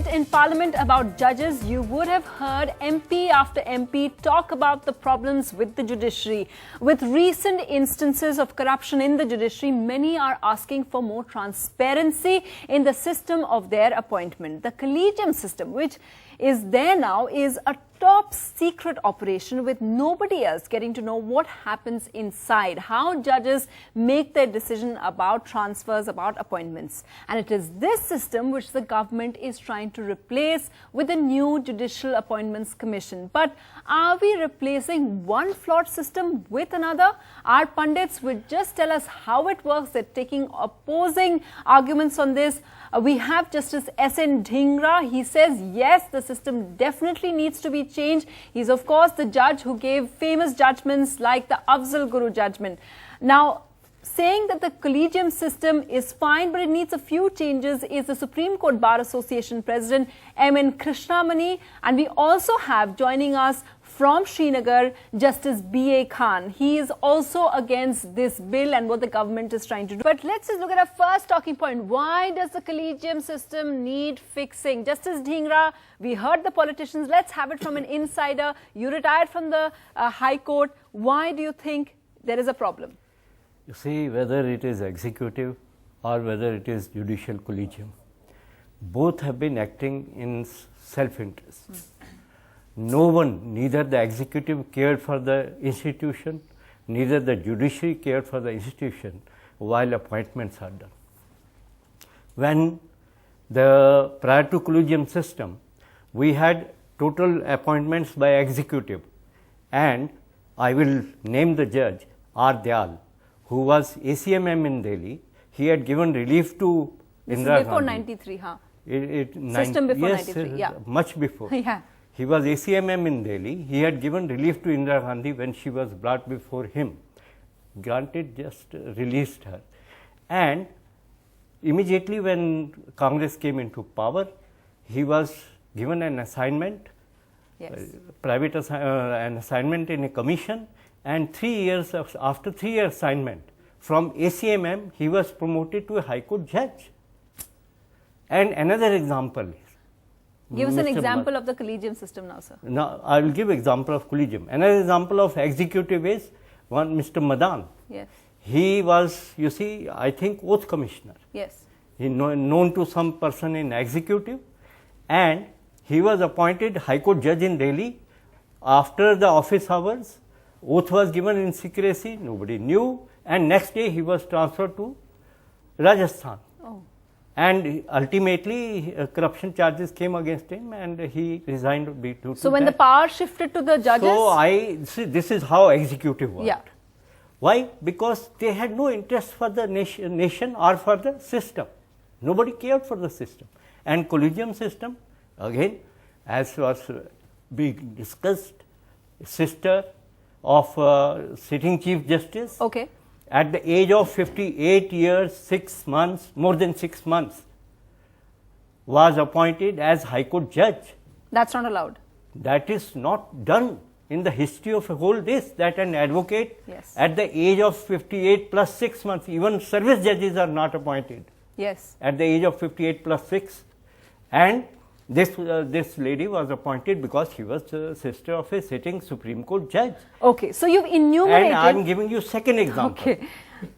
in Parliament about judges, you would have heard MP after MP talk about the problems with the judiciary. With recent instances of corruption in the judiciary, many are asking for more transparency in the system of their appointment. The collegium system, which is there now, is a top secret operation with nobody else getting to know what happens inside, how judges make their decision about transfers, about appointments. And it is this system which the government is trying to replace with the new Judicial Appointments Commission. But are we replacing one flawed system with another? Our pundits would just tell us how it works. They're taking opposing arguments on this. We have Justice S.N. Dhingra. He says, yes, the system definitely needs to be changed. He's, of course, the judge who gave famous judgments like the Afzal Guru judgment. Now, saying that the collegium system is fine, but it needs a few changes, is the Supreme Court Bar Association President M.N. Krishnamani. And we also have joining us from Srinagar, Justice B.A. Khan. He is also against this bill and what the government is trying to do. But let's just look at our first talking point. Why does the collegium system need fixing? Justice Dhingra, we heard the politicians. Let's have it from an insider. You retired from the High Court. Why do you think there is a problem? You see, whether it is executive or whether it is judicial collegium, both have been acting in self-interest. No one, neither the executive cared for the institution, neither the judiciary cared for the institution while appointments are done. When prior to collegium system, we had total appointments by executive, and I will name the judge, R. Dayal, who was ACMM in Delhi. He had given relief to Indira before Gandhi. 93, huh? System before yes, 93, yeah. Much before. Yeah. He was ACMM in Delhi. He had given relief to Indira Gandhi when she was brought before him. Granted, just released her. And immediately when Congress came into power, he was given an assignment, Yes. an assignment in a commission, and 3 years after 3 year assignment from ACMM, he was promoted to a High Court judge. And another example is, Give us an Mr. example of the collegium system now, sir. Now, I will give example of collegium. Another example of executive is one Mr. Madan. Yes. He was, you see, I think oath commissioner. Yes. He known to some person in executive, and he was appointed High Court judge in Delhi. After the office hours, oath was given in secrecy, nobody knew, and next day he was transferred to Rajasthan. Oh. And ultimately, corruption charges came against him, and he resigned due to So when the power shifted to the judges? So I see, this is how executive worked. Yeah. Why? Because they had no interest for the nation or for the system. Nobody cared for the system. And collegium system, again, as was being discussed, sister of sitting Chief Justice. Okay. At the age of 58 years, 6 months, more than 6 months, was appointed as High Court judge. That's not allowed. That is not done in the history of a whole this, that an advocate Yes. at the age of 58 plus 6 months, even service judges are not appointed Yes. at the age of 58 plus 6. And this lady was appointed because she was the sister of a sitting Supreme Court judge. Okay. So you've enumerated. And I am giving you second example. Okay.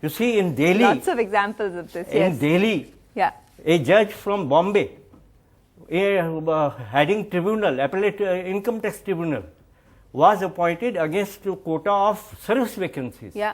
You see, in Delhi, Lots of examples of this. in Yes. Delhi, Yeah. a judge from Bombay, heading tribunal, appellate income tax tribunal, was appointed against the quota of service vacancies Yeah.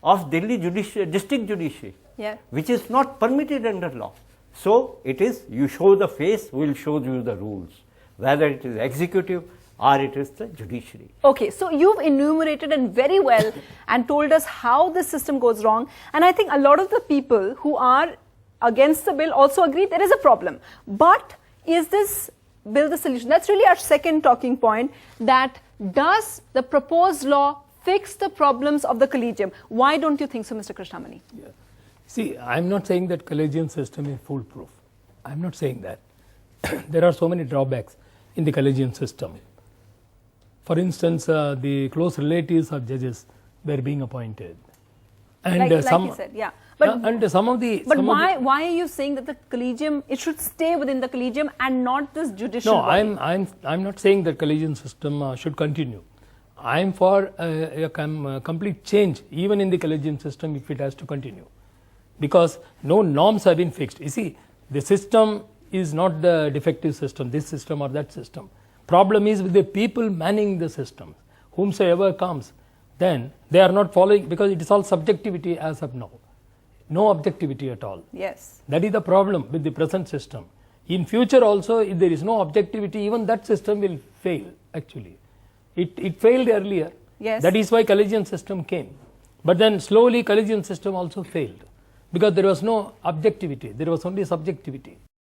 of Delhi district judiciary, Yeah. which is not permitted under law. So it is, you show the face, we will show you the rules, whether it is executive or it is the judiciary. Okay, so you've enumerated and very well and told us how this system goes wrong. And I think a lot of the people who are against the bill also agree there is a problem. But is this bill the solution? That's really our second talking point, that does the proposed law fix the problems of the collegium? Why don't you think so, Mr. Krishnamani? Yeah. See, I am not saying that collegium system is foolproof. I am not saying that. There are so many drawbacks in the collegium system. For instance, the close relatives of judges were being appointed. And like you said, yeah. But and some of the why are you saying that the collegium, it should stay within the collegium and not this judicial body? I'm not saying that collegium system should continue. I'm for a complete change even in the collegium system if it has to continue, because no norms have been fixed. You see, the system is not the defective system, this system or that system. Problem is with the people manning the system. Whomsoever comes, then they are not following, because it is all subjectivity as of now. No objectivity at all. Yes. That is the problem with the present system. In future also, if there is no objectivity, even that system will fail actually. It failed earlier. Yes. That is why collegium system came. But then slowly collegium system also failed, because there was no objectivity, there was only subjectivity.